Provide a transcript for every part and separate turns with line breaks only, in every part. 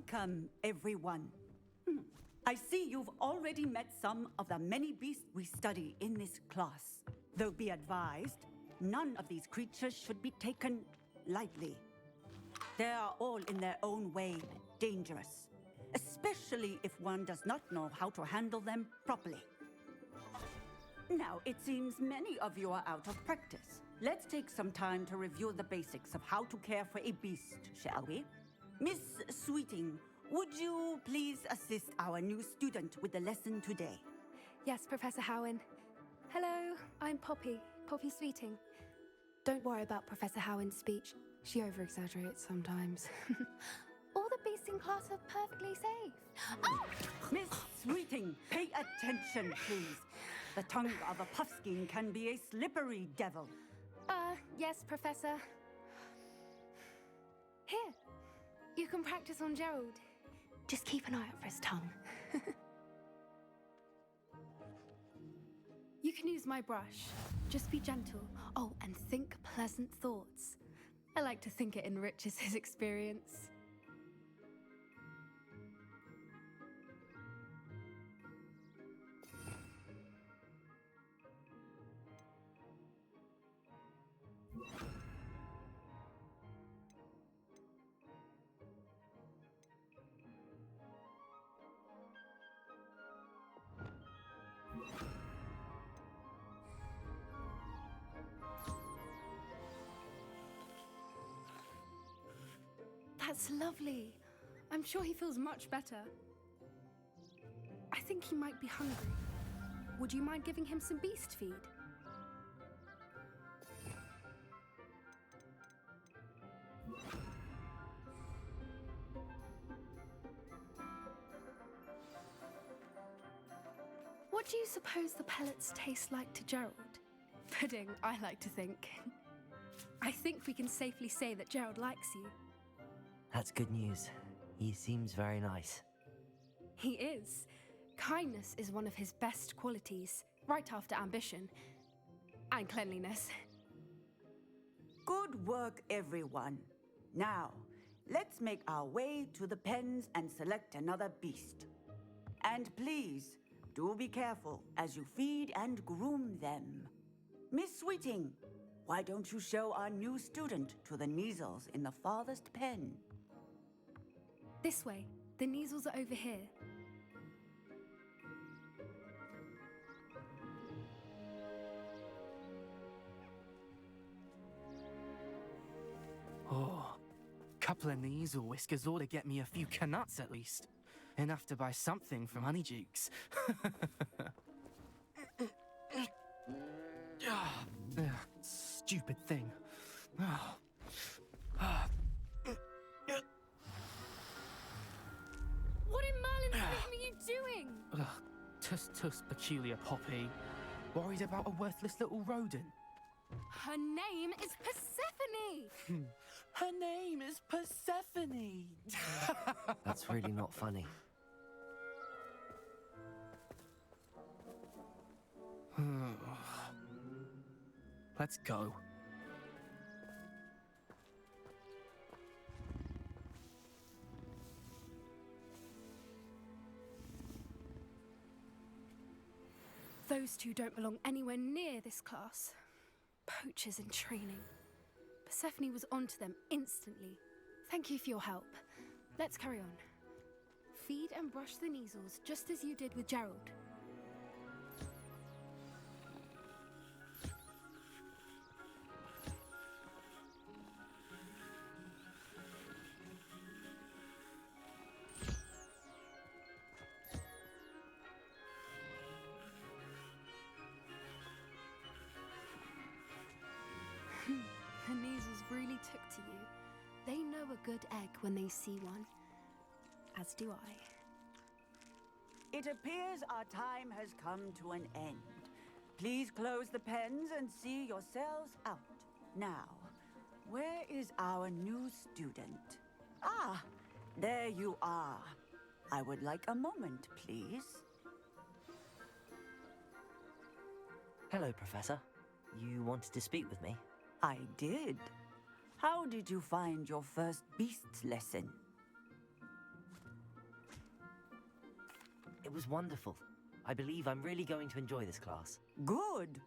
Welcome, everyone. I see you've already met some of the many beasts we study in this class. Though be advised, none of these creatures should be taken lightly. They are all in their own way dangerous, especially if one does not know how to handle them properly. Now, it seems many of you are out of practice. Let's take some time to review the basics of how to care for a beast, shall we? Miss Sweeting, would you please assist our new student with the lesson today?
Yes, Professor Howen. Hello, I'm Poppy Sweeting. Don't worry about Professor Howen's speech. She over-exaggerates sometimes. All the beasts in class are perfectly safe. Oh!
Miss Sweeting, pay attention, please. The tongue of a puffskein can be a slippery devil.
Yes, Professor. Here, you can practice on Gerald. Just keep an eye out for his tongue. You can use my brush. Just be gentle. Oh, and think pleasant thoughts. I like to think it enriches his experience. That's lovely. I'm sure he feels much better. I think he might be hungry. Would you mind giving him some beast feed? What do you suppose the pellets taste like to Gerald? Pudding, I like to think. I think we can safely say that Gerald likes you.
That's good news. He seems very nice.
He is. Kindness is one of his best qualities, right after ambition. And cleanliness.
Good work, everyone. Now, let's make our way to the pens and select another beast. And please, do be careful as you feed and groom them. Miss Sweeting, why don't you show our new student to the Neasels in the farthest pen?
This way. The Neasels are over here.
Oh, couple of Neasel whiskers ought to get me a few canuts at least. Enough to buy something from Honeydukes. Stupid thing.
What in Merlin's name are you doing?
Tuss, peculiar Poppy. Worried about a worthless little rodent.
Her name is Persephone!
Her name is Persephone!
That's really not funny.
Let's go.
Those two don't belong anywhere near this class. Poachers in training. Persephone was onto them instantly. Thank you for your help. Let's carry on. Feed and brush the Neasels just as you did with Gerald. The Neasels really took to you. They know a good egg when they see one. As do I.
It appears our time has come to an end. Please close the pens and see yourselves out. Now, where is our new student? Ah, there you are. I would like a moment, please.
Hello, Professor. You wanted to speak with me?
I did. How did you find your first beasts lesson?
It was wonderful. I believe I'm really going to enjoy this class.
Good.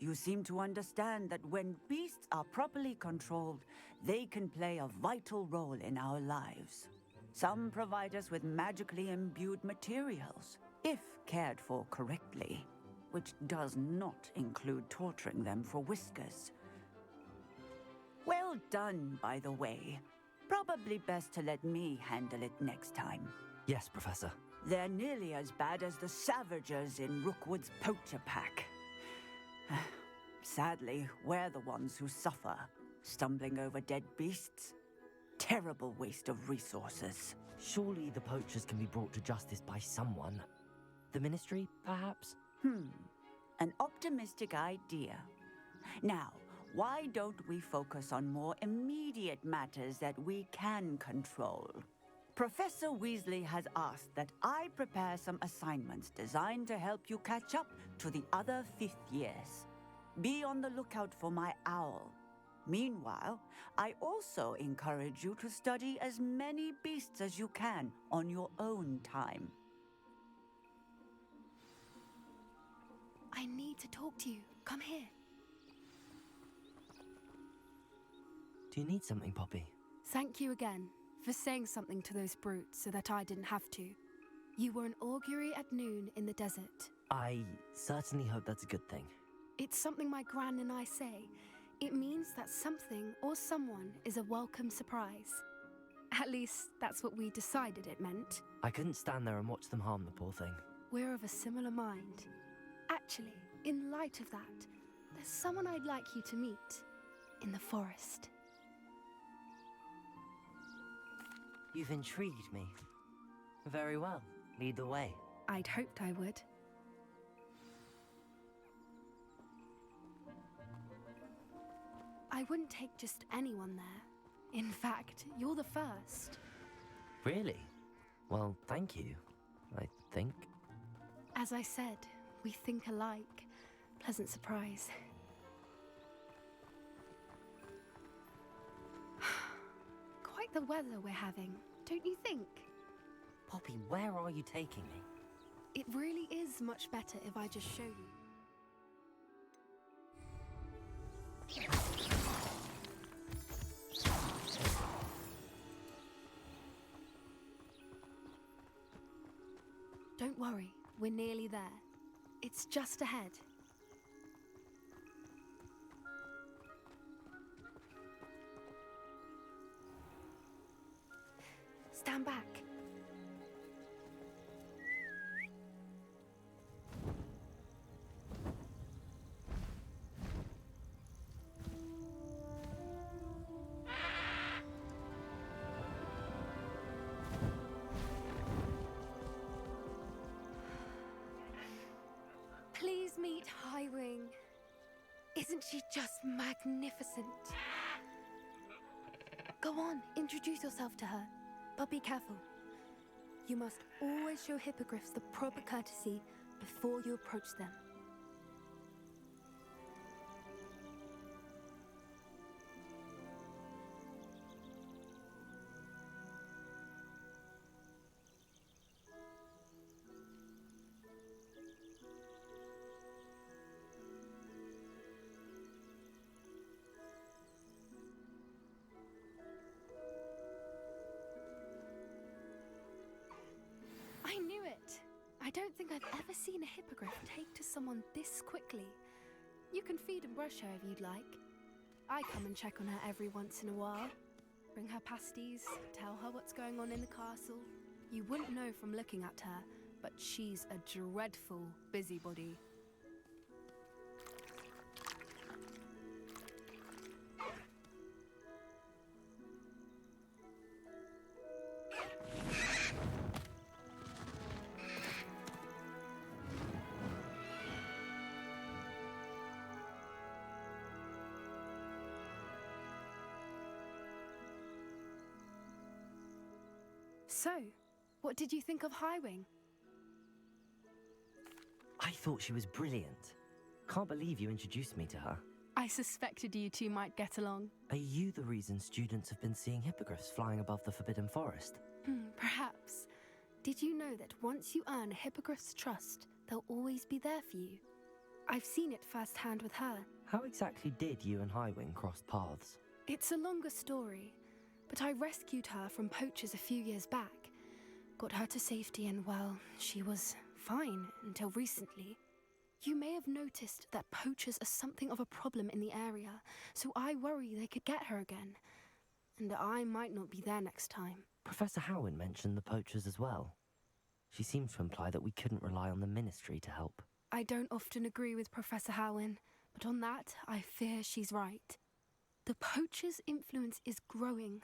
You seem to understand that when beasts are properly controlled, they can play a vital role in our lives. Some provide us with magically imbued materials, if cared for correctly, which does not include torturing them for whiskers. Well done, by the way. Probably best to let me handle it next time.
Yes, Professor.
They're nearly as bad as the Savagers in Rookwood's poacher pack. Sadly, we're the ones who suffer, stumbling over dead beasts. Terrible waste of resources.
Surely the poachers can be brought to justice by someone. The Ministry, perhaps?
An optimistic idea. Now, why don't we focus on more immediate matters that we can control? Professor Weasley has asked that I prepare some assignments designed to help you catch up to the other 5th years. Be on the lookout for my owl. Meanwhile, I also encourage you to study as many beasts as you can on your own time.
I need to talk to you. Come here.
Do you need something, Poppy?
Thank you again for saying something to those brutes so that I didn't have to. You were an augury at noon in the desert.
I certainly hope that's a good thing.
It's something my gran and I say. It means that something or someone is a welcome surprise. At least, that's what we decided it meant.
I couldn't stand there and watch them harm the poor thing.
We're of a similar mind. Actually, in light of that, there's someone I'd like you to meet in the forest.
You've intrigued me. Very well. Lead the way.
I'd hoped I would. I wouldn't take just anyone there. In fact, you're the first.
Really? Well, thank you, I think.
As I said, we think alike. Pleasant surprise. Quite the weather we're having, don't you think?
Poppy, where are you taking me?
It really is much better if I just show you. Don't worry, we're nearly there. It's just ahead. Stand back. Please meet Highwing. Isn't she just magnificent? Go on, introduce yourself to her. But be careful. You must always show hippogriffs the proper courtesy before you approach them. I knew it! I don't think I've ever seen a hippogriff take to someone this quickly. You can feed and brush her if you'd like. I come and check on her every once in a while. Bring her pasties, tell her what's going on in the castle. You wouldn't know from looking at her, but she's a dreadful busybody. So, what did you think of Highwing?
I thought she was brilliant. Can't believe you introduced me to her.
I suspected you two might get along.
Are you the reason students have been seeing hippogriffs flying above the Forbidden Forest?
Perhaps. Did you know that once you earn a Hippogriff's trust, they'll always be there for you? I've seen it firsthand with her.
How exactly did you and Highwing cross paths?
It's a longer story, but I rescued her from poachers a few years back. Got her to safety and, well, she was fine until recently. You may have noticed that poachers are something of a problem in the area, so I worry they could get her again. And I might not be there next time.
Professor Howin mentioned the poachers as well. She seemed to imply that we couldn't rely on the Ministry to help.
I don't often agree with Professor Howin, but on that, I fear she's right. The poachers' influence is growing.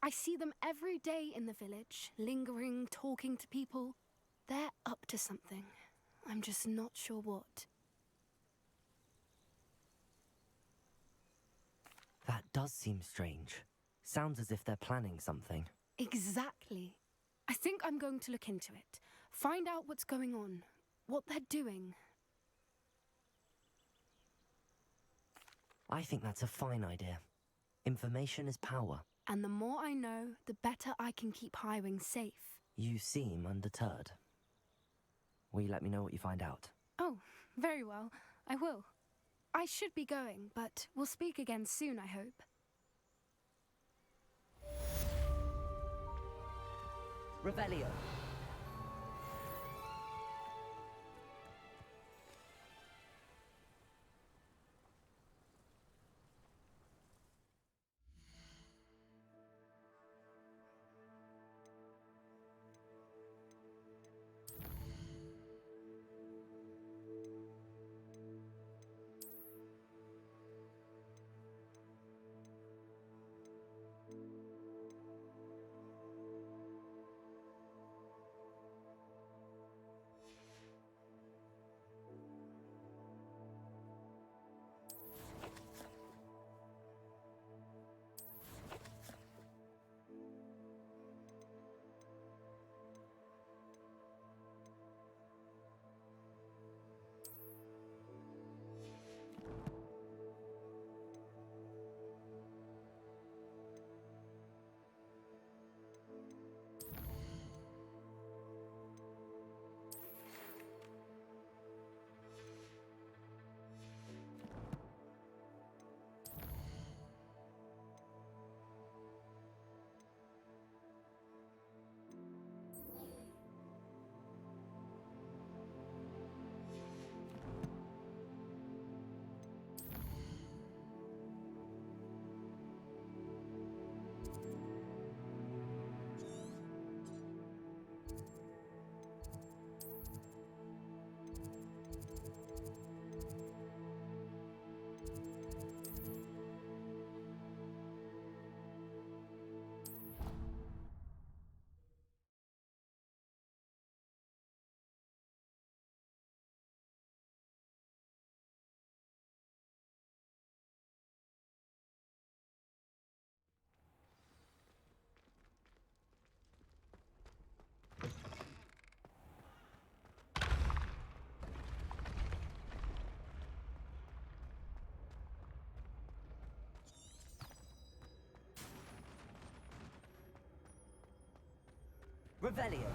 I see them every day in the village, lingering, talking to people. They're up to something. I'm just not sure what.
That does seem strange. Sounds as if they're planning something.
Exactly. I think I'm going to look into it. Find out what's going on, what they're doing.
I think that's a fine idea. Information is power.
And the more I know, the better I can keep Highwing safe.
You seem undeterred. Will you let me know what you find out?
Oh, very well. I will. I should be going, but we'll speak again soon, I hope.
Revelio. Revelio.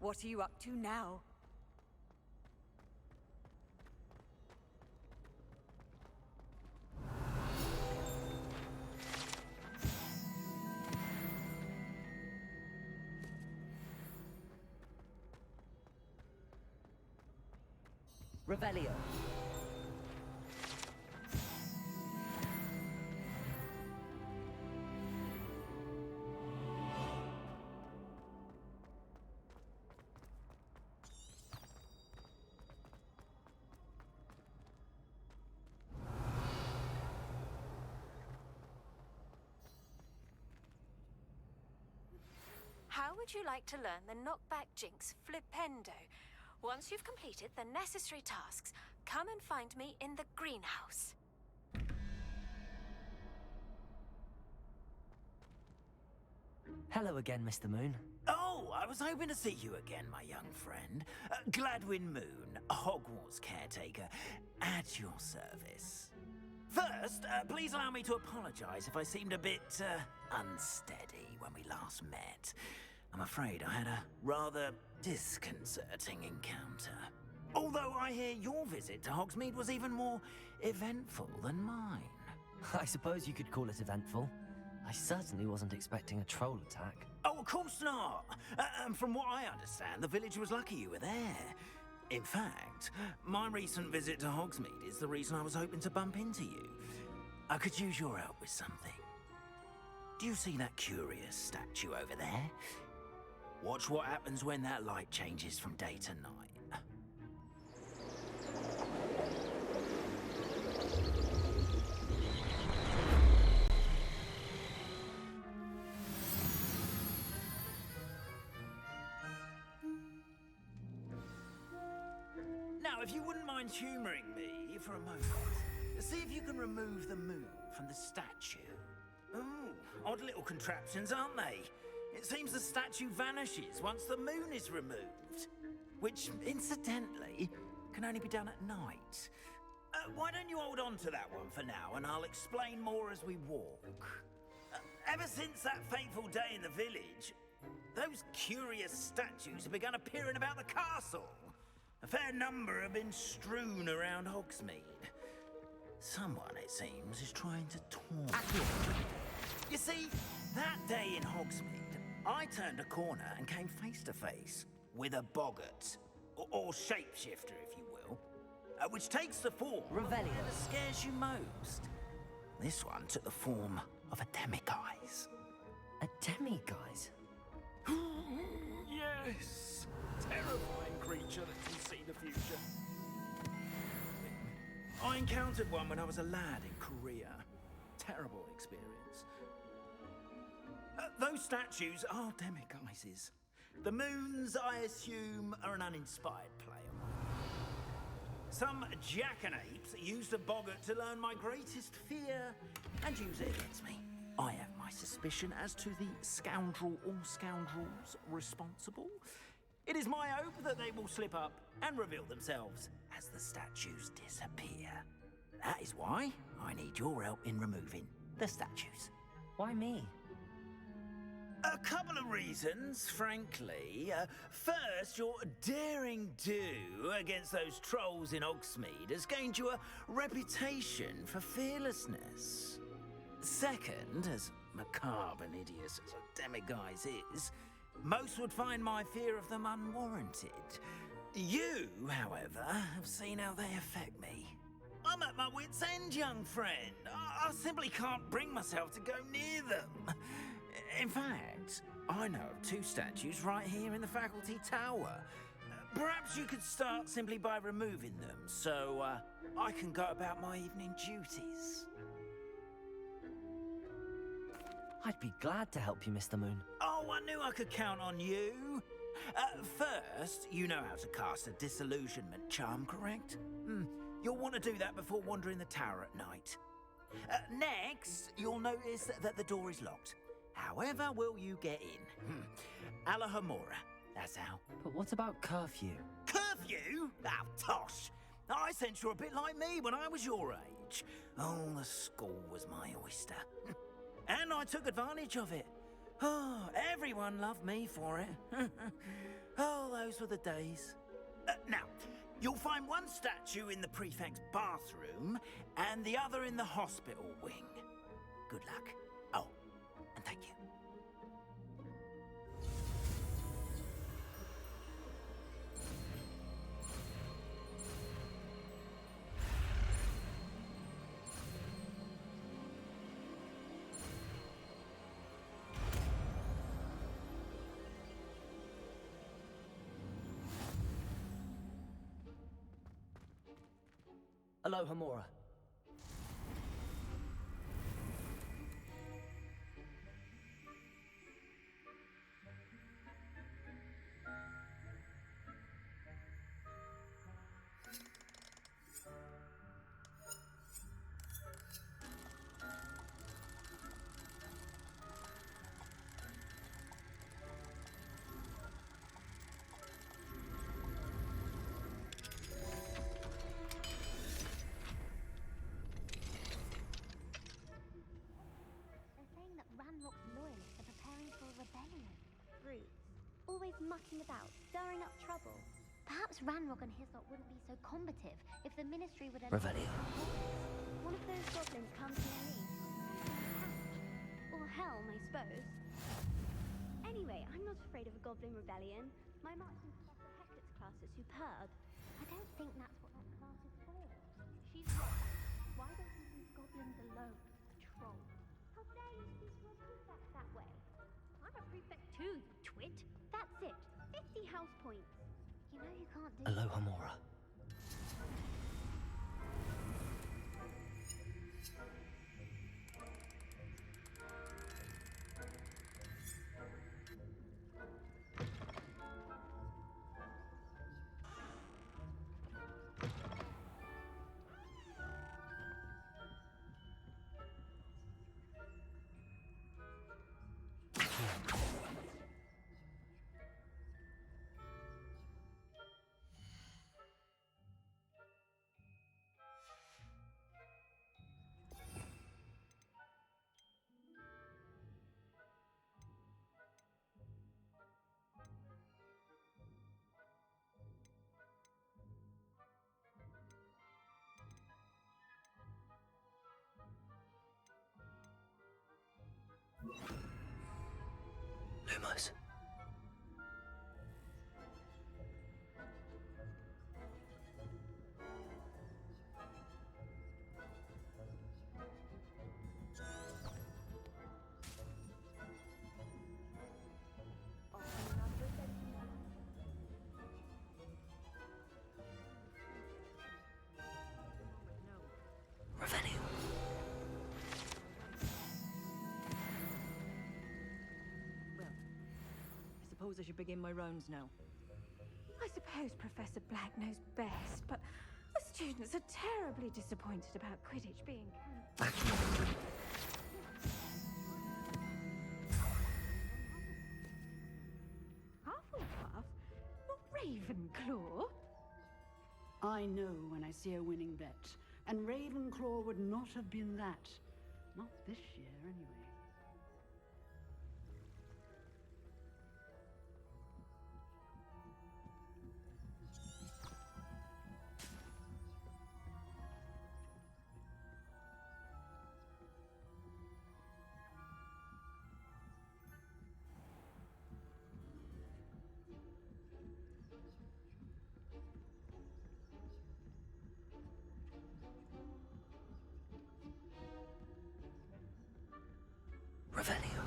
What are you up to now?
Revelio.
How would you like to learn the knockback jinx flipendo? Once you've completed the necessary tasks, come and find me in the greenhouse.
Hello again, Mr. Moon.
Oh, Oh, I was hoping to see you again, my young friend. Gladwin Moon, Hogwarts Caretaker, at your service. First, please allow me to apologize if I seemed a bit, unsteady when we last met. I'm afraid I had a rather disconcerting encounter. Although I hear your visit to Hogsmeade was even more eventful than mine.
I suppose you could call it eventful. I certainly wasn't expecting a troll attack.
Oh, of course not. From what I understand, the village was lucky you were there. In fact, my recent visit to Hogsmeade is the reason I was hoping to bump into you. I could use your help with something. Do you see that curious statue over there? Watch what happens when that light changes from day to night. Now, if you wouldn't mind humouring me for a moment, see if you can remove the moon from the statue. Ooh, odd little contraptions, aren't they? It seems the statue vanishes once the moon is removed. Which, incidentally, can only be done at night. Why don't you hold on to that one for now, and I'll explain more as we walk. Ever since that fateful day in the village, those curious statues have begun appearing about the castle. A fair number have been strewn around Hogsmeade. Someone, it seems, is trying to taunt you. You see, that day in Hogsmeade, I turned a corner and came face to face with a boggart, or shapeshifter, if you will, which takes the form
Revelio.
that scares you most. This one took the form of a demiguise.
A demiguise?
Yes, terrifying creature that can see the future. I encountered one when I was a lad in Korea. Terrible experience. Those statues are demiguises. The moons, I assume, are an uninspired play on mine. Some jackanapes used a boggart to learn my greatest fear and use it against me. I have my suspicion as to the scoundrel or scoundrels responsible. It is my hope that they will slip up and reveal themselves as the statues disappear. That is why I need your help in removing the statues.
Why me?
A couple of reasons, frankly. First, your daring do against those trolls in Hogsmeade has gained you a reputation for fearlessness. Second, as macabre and hideous as a demiguise is, most would find my fear of them unwarranted. You, however, have seen how they affect me. I'm at my wit's end, young friend. I simply can't bring myself to go near them. In fact, I know of two statues right here in the faculty tower. Perhaps you could start simply by removing them, so I can go about my evening duties.
I'd be glad to help you, Mr. Moon.
Oh, I knew I could count on you. First, you know how to cast a disillusionment charm, correct? You'll want to do that before wandering the tower at night. Next, you'll notice that the door is locked. However will you get in? Alahomora, that's how.
But what about curfew?
Curfew? Ah, tosh. I sense you're a bit like me when I was your age. Oh, the school was my oyster. And I took advantage of it. Oh, everyone loved me for it. Oh, those were the days. Now, you'll find one statue in the prefect's bathroom and the other in the hospital wing. Good luck. Oh, and thank you.
Aloha Mora.
mucking about, stirring up trouble. Perhaps Ranrock and his lot wouldn't be so combative if the Ministry would...
Revelio.
One of those goblins comes near me. Or Helm, I suppose. Anyway, I'm not afraid of a goblin rebellion. My marksman Professor Hector's class is superb. I don't think that's what that class is for. She's wrong. Why don't you leave goblins alone? Troll. How dare you speak to a prefect that way? I'm a prefect too, you twit. That's it. 50 house points. You know you can't do...
Aloha Mora. Lumos. Revenue.
I suppose I should begin my rounds now.
I suppose Professor Black knows best, but the students are terribly disappointed about Quidditch being cancelled. Hufflepuff? Not Ravenclaw?
I know when I see a winning bet, and Ravenclaw would not have been that. Not this year, anyway.
Revelio.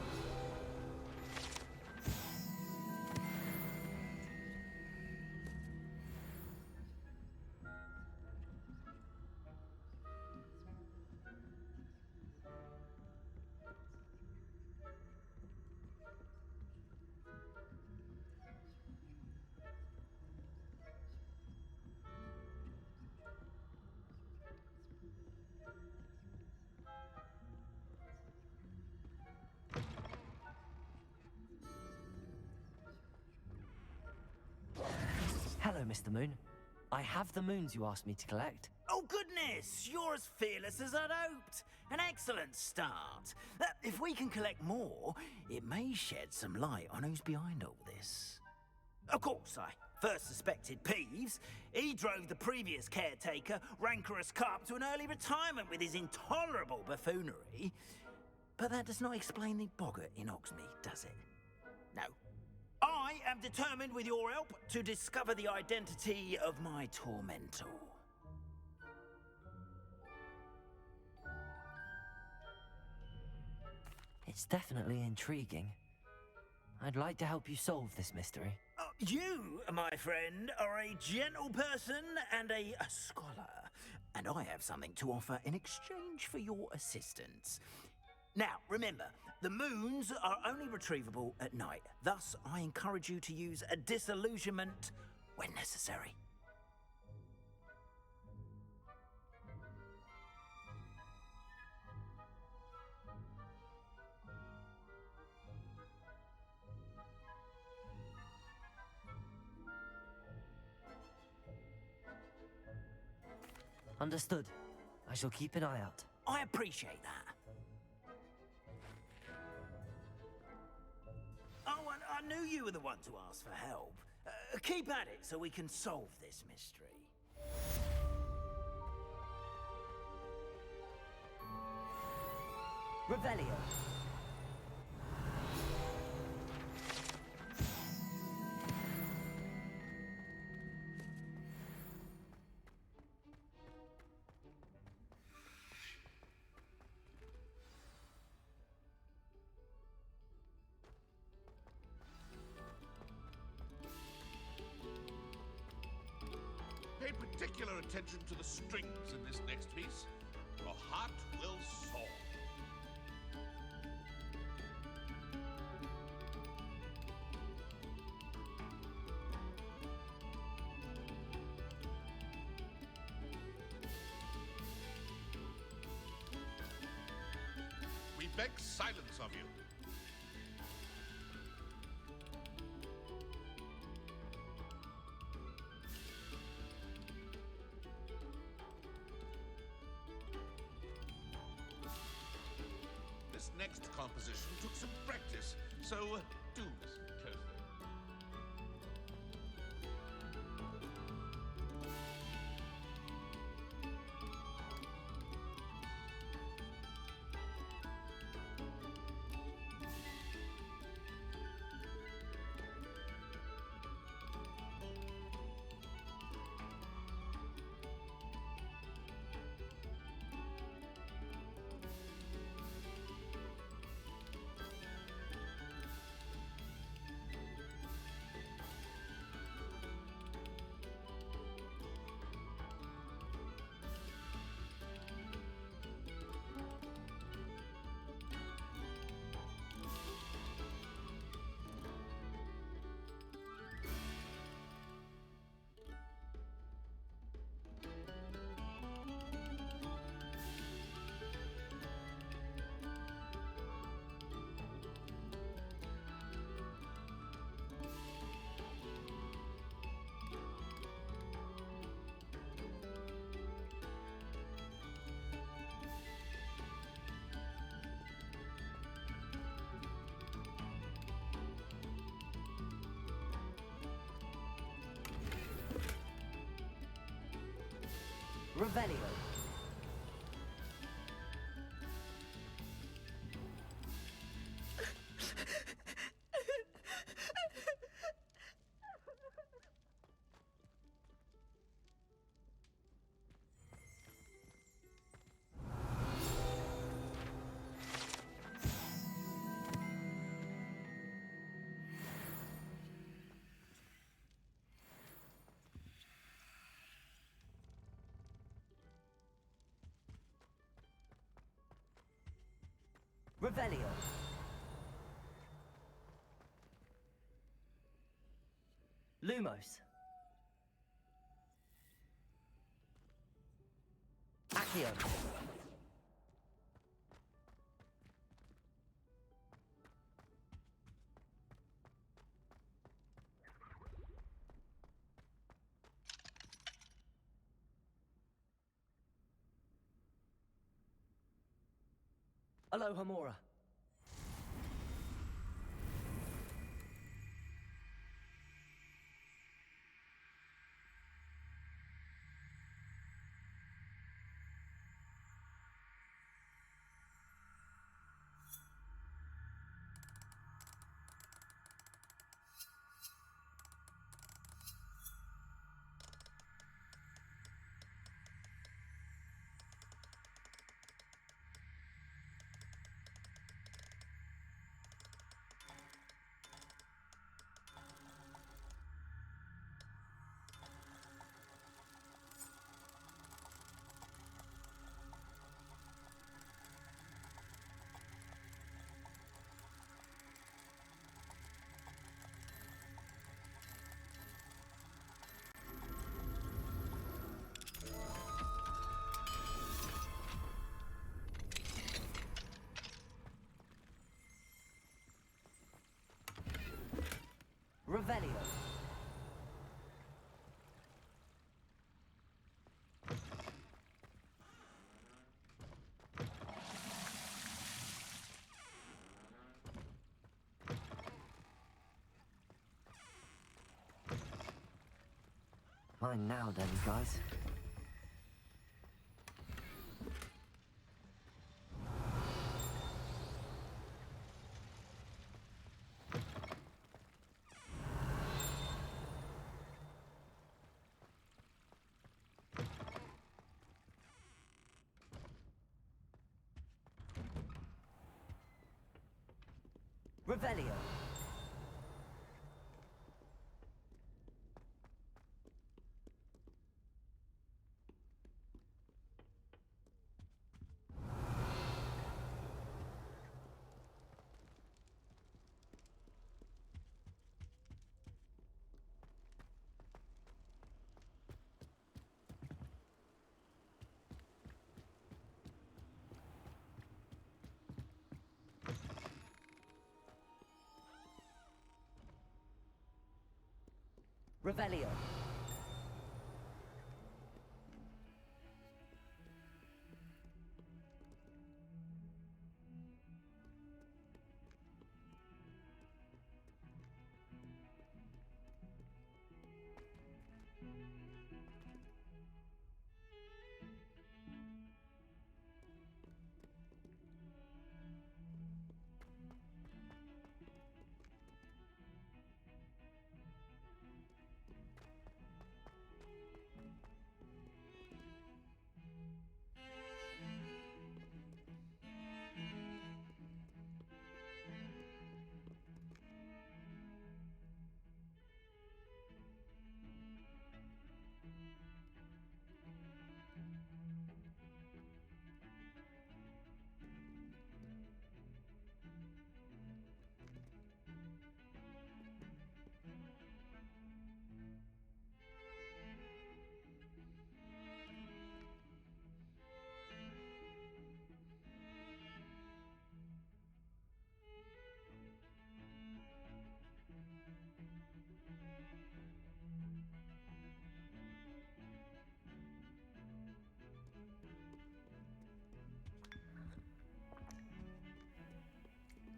Hello, Mr. Moon. I have the moons you asked me to collect.
Oh, goodness! You're as fearless as I'd hoped. An excellent start. If we can collect more, it may shed some light on who's behind all this. Of course, I first suspected Peeves. He drove the previous caretaker, Rancorous Carp, to an early retirement with his intolerable buffoonery. But that does not explain the boggart in Hogsmeade, does it? No. I am determined, with your help, to discover the identity of my tormentor.
It's definitely intriguing. I'd like to help you solve this mystery.
You, my friend, are a gentle person and a scholar, and I have something to offer in exchange for your assistance. Now, remember, the moons are only retrievable at night. Thus, I encourage you to use a disillusionment when necessary.
Understood. I shall keep an eye out.
I appreciate that. Oh, and knew you were the one to ask for help. Keep at it so we can solve this mystery.
Revelio.
Pay particular attention to the strings in this next piece. Your heart will soar. We beg silence of you. This next composition took some practice, so do listen closely.
Revelio. Revelio. Lumos. Accio. Alohomora. Revelio. Mine now then, guys. Revelio. Revelio.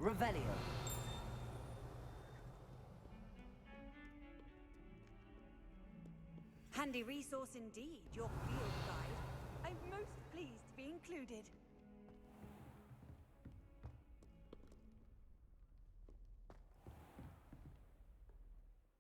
Revelio.
Handy resource indeed, your field guide. I'm most pleased to be included.